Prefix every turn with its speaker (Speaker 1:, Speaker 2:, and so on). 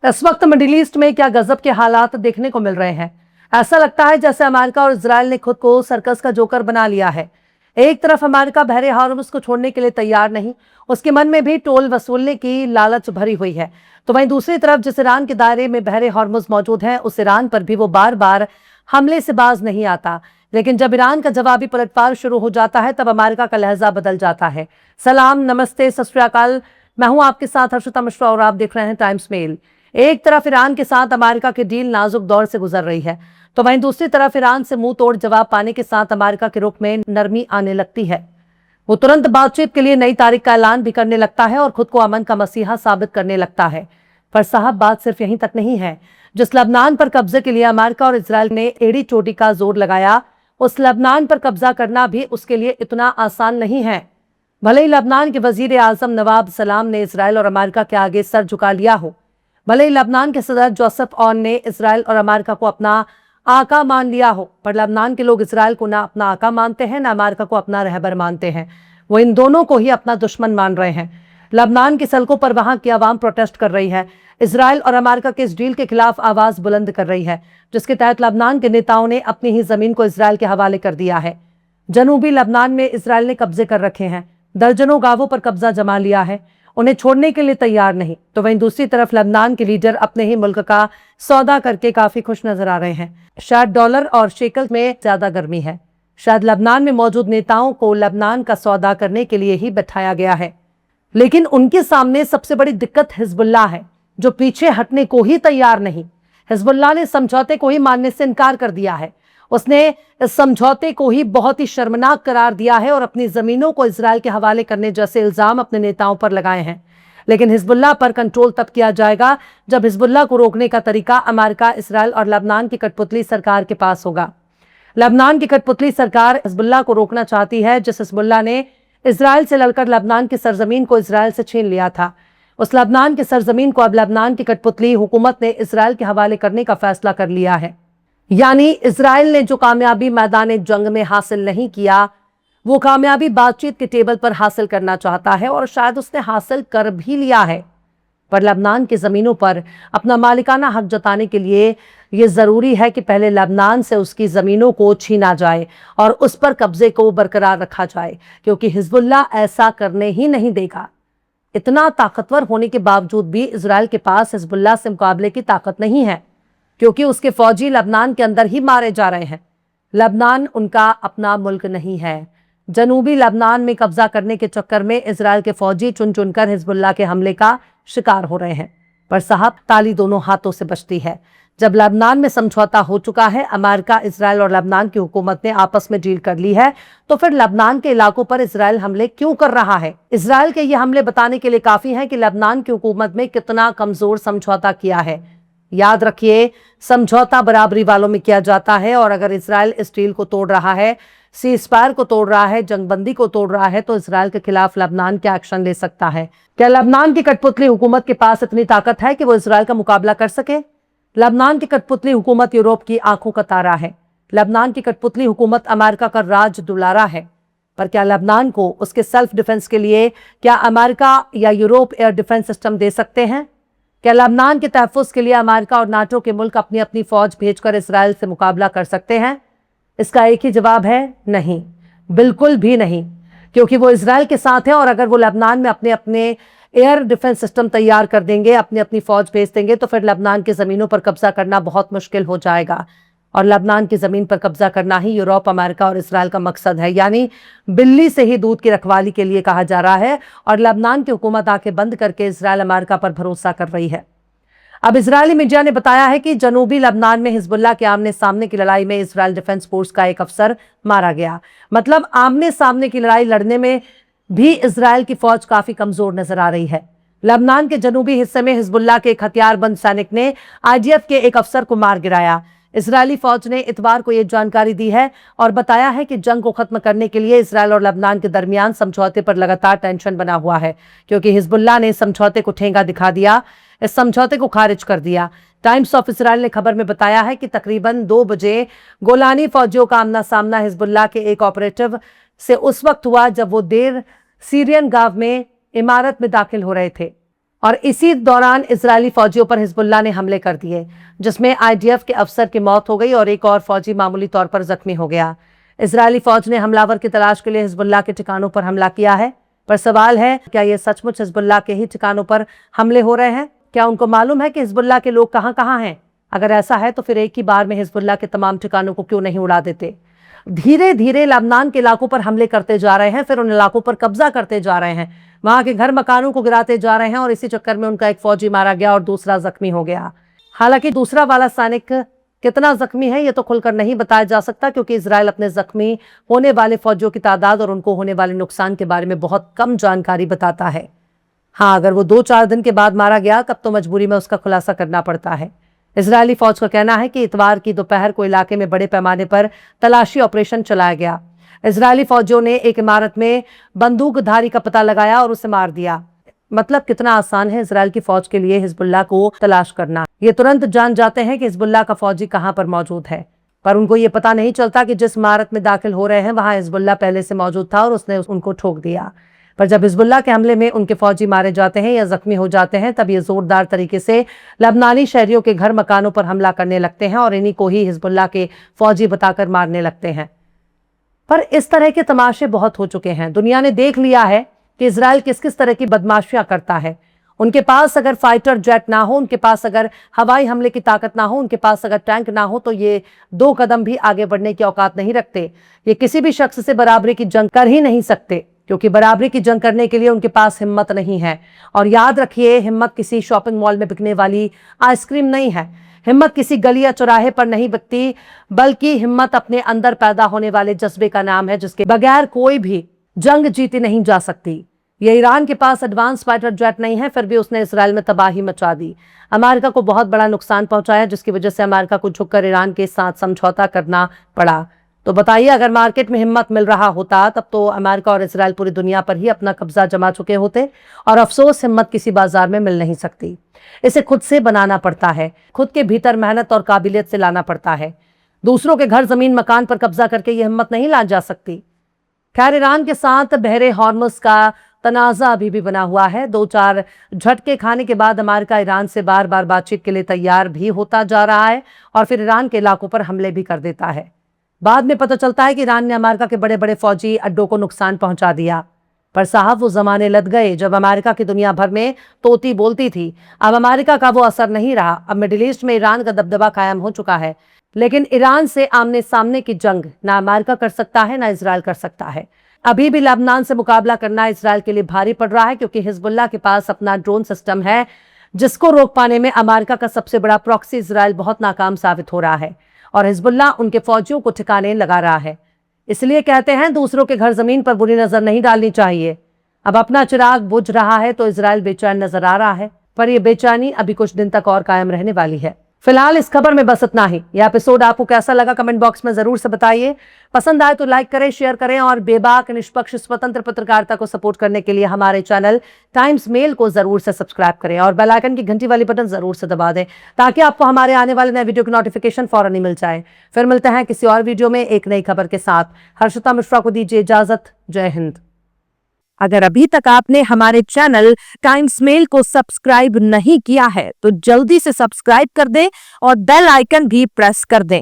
Speaker 1: इस वक्त middle east में क्या गजब के हालात देखने को मिल रहे हैं। ऐसा लगता है जैसे अमेरिका और इजराइल ने खुद को सर्कस का जोकर बना लिया है। एक तरफ अमेरिका बहरे हार्मुज को छोड़ने के लिए तैयार नहीं, उसके मन में भी टोल वसूलने की लालच भरी हुई है। तो वहीं दूसरी तरफ जिस ईरान के दायरे में बहरे हार्मुज मौजूद है, उस ईरान पर भी वो बार बार हमले से बाज नहीं आता। लेकिन जब ईरान का जवाबी पलटवार शुरू हो जाता है, तब अमेरिका का लहजा बदल जाता है। सलाम, नमस्ते, सत श्री अकाल। मैं हूं आपके साथ हर्षिता मिश्रा और आप देख रहे हैं टाइम्स मेल। एक तरफ ईरान के साथ अमेरिका की डील नाजुक दौर से गुजर रही है, तो वहीं दूसरी तरफ ईरान से मुंह तोड़ जवाब पाने के साथ अमेरिका के रुख में नरमी आने लगती है। वो तुरंत बातचीत के लिए नई तारीख का ऐलान भी करने लगता है और खुद को अमन का मसीहा साबित करने लगता है। पर साहब, बात सिर्फ यहीं तक नहीं है। जिस लबनान पर कब्जे के लिए अमेरिका और इजराइल ने एड़ी चोटी का जोर लगाया, उस लबनान पर कब्जा करना भी उसके लिए इतना आसान नहीं है। भले ही लबनान के वजीर आजम नवाब सलाम ने इजराइल और अमेरिका के आगे सर झुका लिया हो, भले ही लबनान के सदर जोसेफ ऑन ने इजराइल और अमेरिका को अपना आका मान लिया हो, पर लबनान के लोग इजराइल को ना अपना आका मानते हैं, ना अमेरिका को अपना रहबर मानते हैं। वो इन दोनों को ही अपना दुश्मन मान रहे हैं। लबनान की सड़कों पर वहां की आवाम प्रोटेस्ट कर रही है, इजराइल और अमेरिका के इस डील के खिलाफ आवाज बुलंद कर रही है, जिसके तहत लबनान के नेताओं ने अपनी ही जमीन को इजराइल के हवाले कर दिया है। जनूबी लबनान में इजराइल ने कब्जे कर रखे हैं, दर्जनों गांवों पर कब्जा जमा लिया है, उन्हें छोड़ने के लिए तैयार नहीं। तो वहीं दूसरी तरफ लबनान के लीडर अपने ही मुल्क का सौदा करके काफी खुश नजर आ रहे हैं। शायद डॉलर और शेकल में ज्यादा गर्मी है, शायद लबनान में मौजूद नेताओं को लबनान का सौदा करने के लिए ही बैठाया गया है। लेकिन उनके सामने सबसे बड़ी दिक्कत हिजबुल्लाह है, जो पीछे हटने को ही तैयार नहीं। हिजबुल्लाह ने समझौते को ही मानने से इनकार कर दिया है। उसने इस समझौते को ही बहुत ही शर्मनाक करार दिया है और अपनी जमीनों को इजराइल के हवाले करने जैसे इल्जाम अपने नेताओं पर लगाए हैं। लेकिन हिजबुल्लाह पर कंट्रोल तब किया जाएगा जब हिजबुल्लाह को रोकने का तरीका अमेरिका, इजराइल और लबनान की कठपुतली सरकार के पास होगा। लबनान की कठपुतली सरकार हिजबुल्लाह को रोकना चाहती है, जिस हिजबुल्लाह ने इजराइल से लड़कर लबनान की सरजमीन को इजराइल से छीन लिया था। उस लबनान की सरजमीन को अब लबनान की कठपुतली हुकूमत ने इजराइल के हवाले करने का फैसला कर लिया है। यानी इजराइल ने जो कामयाबी मैदान जंग में हासिल नहीं किया, वो कामयाबी बातचीत के टेबल पर हासिल करना चाहता है और शायद उसने हासिल कर भी लिया है। पर लबनान की जमीनों पर अपना मालिकाना हक जताने के लिए यह जरूरी है कि पहले लबनान से उसकी जमीनों को छीना जाए और उस पर कब्जे को बरकरार रखा जाए, क्योंकि हिजबुल्लाह ऐसा करने ही नहीं देगा। इतना ताकतवर होने के बावजूद भी इजराइल के पास हिजबुल्लाह से मुकाबले की ताकत नहीं है, क्योंकि उसके फौजी लबनान के अंदर ही मारे जा रहे हैं। लबनान उनका अपना मुल्क नहीं है। जनूबी लबनान में कब्जा करने के चक्कर में इजराइल के फौजी चुन चुनकर हिजबुल्लाह के हमले का शिकार हो रहे हैं। पर साहब, ताली दोनों हाथों से बजती है। जब लबनान में समझौता हो चुका है, अमेरिका, इजराइल और लबनान की हुकूमत ने आपस में डील कर ली है, तो फिर लबनान के इलाकों पर इजराइल हमले क्यों कर रहा है? इजराइल के ये हमले बताने के लिए काफी है कि लबनान की हुकूमत में कितना कमजोर समझौता किया है। याद रखिए, समझौता बराबरी वालों में किया जाता है, और अगर इजराइल इस डील को तोड़ रहा है, सीजफायर को तोड़ रहा है, जंगबंदी को तोड़ रहा है, तो इजराइल के खिलाफ लबनान क्या एक्शन ले सकता है? क्या लबनान की कठपुतली हुकूमत के पास इतनी ताकत है कि वो इजराइल का मुकाबला कर सके? लबनान की कठपुतली हुकूमत यूरोप की आंखों का तारा है। लबनान की कठपुतली हुकूमत अमेरिका का राज दुलारा है। पर क्या लबनान को उसके सेल्फ डिफेंस के लिए क्या अमेरिका या यूरोप एयर डिफेंस सिस्टम दे सकते हैं? क्या लबनान के तहफ़्फ़ुज़ के लिए अमेरिका और नाटो के मुल्क अपनी अपनी फौज भेजकर इजराइल से मुकाबला कर सकते हैं? इसका एक ही जवाब है, नहीं, बिल्कुल भी नहीं। क्योंकि वो इजराइल के साथ हैं, और अगर वो लबनान में अपने अपने एयर डिफेंस सिस्टम तैयार कर देंगे, अपनी अपनी फौज भेज देंगे, तो फिर लबनान की ज़मीनों पर कब्जा करना बहुत मुश्किल हो जाएगा। और लबनान की ज़मीन पर कब्जा करना ही यूरोप, अमेरिका और इजराइल का मकसद है। यानी बिल्ली से ही दूध की रखवाली के लिए कहा जा रहा है, और लबनान की हुकूमत आंखें बंद करके इजराइल अमेरिका पर भरोसा कर रही है। अब इजरायली मीडिया ने बताया है कि जनूबी लबनान में हिजबुल्लाह के आमने सामने की लड़ाई में इजराइल डिफेंस फोर्स का एक अफसर मारा गया। मतलब आमने सामने की लड़ाई लड़ने में भी इजराइल की फौज काफी कमजोर नजर आ रही है। लबनान के जनूबी हिस्से में हिजबुल्लाह के एक हथियारबंद सैनिक ने IDF के एक अफसर को मार गिराया। इजरायली फौज ने इतवार को यह जानकारी दी है और बताया है कि जंग को खत्म करने के लिए इजराइल और लबनान के दरमियान समझौते पर लगातार टेंशन बना हुआ है, क्योंकि हिजबुल्लाह ने समझौते को ठेंगा दिखा दिया, इस समझौते को खारिज कर दिया। टाइम्स ऑफ इजराइल ने खबर में बताया है कि तकरीबन 2 बजे गोलानी फौजियों का आमना सामना हिजबुल्लाह के एक ऑपरेटिव से उस वक्त हुआ जब वो देर सीरियन गांव में इमारत में दाखिल हो रहे थे। और इसी दौरान इजरायली फौजियों पर हिजबुल्लाह ने हमले कर दिए, जिसमें आईडीएफ के अफसर की मौत हो गई और एक और फौजी मामूली तौर पर जख्मी हो गया। इजरायली फौज ने हमलावर की तलाश के लिए हिजबुल्लाह के ठिकानों पर हमला किया है, पर सवाल है क्या ये सचमुच हिजबुल्लाह के ही ठिकानों पर हमले हो रहे हैं? क्या उनको मालूम है कि हिजबुल्लाह के लोग कहां कहां हैं? अगर ऐसा है तो फिर एक ही बार में हिजबुल्लाह के तमाम ठिकानों को क्यों नहीं उड़ा देते? धीरे धीरे लबनान के इलाकों पर हमले करते जा रहे हैं, फिर उन इलाकों पर कब्जा करते जा रहे हैं, वहां के घर मकानों को गिराते जा रहे हैं और इसी चक्कर में उनका एक फौजी मारा गया और दूसरा जख्मी हो गया। हालांकि दूसरा वाला सैनिक कितना जख्मी है ये तो खुलकर नहीं बताया जा सकता, क्योंकि इजराइल अपने जख्मी होने वाले फौजियों की तादाद और उनको होने वाले नुकसान के बारे में बहुत कम जानकारी बताता है। हाँ, अगर वो 2-4 दिन के बाद मारा गया तब तो मजबूरी में उसका खुलासा करना पड़ता है। इजरायली फौज का कहना है कि इतवार की दोपहर को इलाके में बड़े पैमाने पर तलाशी ऑपरेशन चलाया गया। इजरायली फौजियों ने एक इमारत में बंदूकधारी का पता लगाया और उसे मार दिया। मतलब कितना आसान है इजरायल की फौज के लिए हिजबुल्लाह को तलाश करना। ये तुरंत जान जाते हैं कि हिजबुल्लाह का फौजी कहां पर मौजूद है, पर उनको ये पता नहीं चलता कि जिस इमारत में दाखिल हो रहे हैं वहां हिजबुल्लाह पहले से मौजूद था और उसने उनको ठोक दिया। पर जब हिजबुल्लाह के हमले में उनके फौजी मारे जाते हैं या जख्मी हो जाते हैं, तब ये जोरदार तरीके से लबनानी शहरियों के घर मकानों पर हमला करने लगते हैं और इन्हीं को ही हिजबुल्लाह के फौजी बताकर मारने लगते हैं। पर इस तरह के तमाशे बहुत हो चुके हैं। दुनिया ने देख लिया है कि इजराइल किस किस तरह की बदमाशियां करता है। उनके पास अगर फाइटर जेट ना हो, उनके पास अगर हवाई हमले की ताकत ना हो, उनके पास अगर टैंक ना हो, तो ये 2 कदम भी आगे बढ़ने की औकात नहीं रखते। ये किसी भी शख्स से बराबरी की जंग कर ही नहीं सकते, क्योंकि बराबरी की जंग करने के लिए उनके पास हिम्मत नहीं है। और याद रखिए, हिम्मत किसी शॉपिंग मॉल में बिकने वाली आइसक्रीम नहीं है। हिम्मत किसी गली या चौराहे पर नहीं बिकती, बल्कि हिम्मत अपने अंदर पैदा होने वाले जज्बे का नाम है, जिसके बगैर कोई भी जंग जीती नहीं जा सकती। ये ईरान के पास एडवांस फाइटर जेट नहीं है, फिर भी उसने इसराइल में तबाही मचा दी, अमेरिका को बहुत बड़ा नुकसान पहुंचाया, जिसकी वजह से अमेरिका को झुककर ईरान के साथ समझौता करना पड़ा। तो बताइए, अगर मार्केट में हिम्मत मिल रहा होता तब तो अमेरिका और इसराइल पूरी दुनिया पर ही अपना कब्जा जमा चुके होते। और अफसोस, हिम्मत किसी बाजार में मिल नहीं सकती, इसे खुद से बनाना पड़ता है, खुद के भीतर मेहनत और काबिलियत से लाना पड़ता है। दूसरों के घर, जमीन, मकान पर कब्जा करके ये हिम्मत नहीं ला जा सकती। खैर, ईरान के साथ बहरे हॉर्मुज का तनाजा अभी भी बना हुआ है। 2-4 झटके खाने के बाद अमेरिका ईरान से बार बार बातचीत के लिए तैयार भी होता जा रहा है और फिर ईरान के इलाकों पर हमले भी कर देता है। बाद में पता चलता है कि ईरान ने अमेरिका के बड़े बड़े फौजी अड्डों को नुकसान पहुंचा दिया। पर साहब, वो जमाने लद गए जब अमेरिका की दुनिया भर में तोती बोलती थी। अब अमेरिका का वो असर नहीं रहा। अब मिडिल ईस्ट में ईरान का दबदबा कायम हो चुका है, लेकिन ईरान से आमने सामने की जंग ना अमेरिका कर सकता है, ना इजराइल कर सकता है। अभी भी लेबनान से मुकाबला करना इजराइल के लिए भारी पड़ रहा है, क्योंकि हिजबुल्लाह के पास अपना ड्रोन सिस्टम है, जिसको रोक पाने में अमेरिका का सबसे बड़ा प्रॉक्सी इजराइल बहुत नाकाम साबित हो रहा है और हिजबुल्लाह उनके फौजियों को ठिकाने लगा रहा है। इसलिए कहते हैं, दूसरों के घर जमीन पर बुरी नजर नहीं डालनी चाहिए। अब अपना चिराग बुझ रहा है तो इजराइल बेचैन नजर आ रहा है, पर यह बेचैनी अभी कुछ दिन तक और कायम रहने वाली है। फिलहाल इस खबर में बस इतना ही। यह एपिसोड आपको कैसा लगा कमेंट बॉक्स में जरूर से बताइए। पसंद आए तो लाइक करें, शेयर करें और बेबाक, निष्पक्ष, स्वतंत्र पत्रकारिता को सपोर्ट करने के लिए हमारे चैनल टाइम्स मेल को जरूर से सब्सक्राइब करें और बेल आइकन की घंटी वाली बटन जरूर से दबा दें, ताकि आपको हमारे आने वाले नए वीडियो की नोटिफिकेशन फौरन ही मिल जाए। फिर मिलते हैं किसी और वीडियो में एक नई खबर के साथ। हर्षिता मिश्रा को दीजिए इजाजत। जय हिंद। अगर अभी तक आपने हमारे चैनल टाइम्स मेल को सब्सक्राइब नहीं किया है तो जल्दी से सब्सक्राइब कर दें और बेल आइकन भी प्रेस कर दें।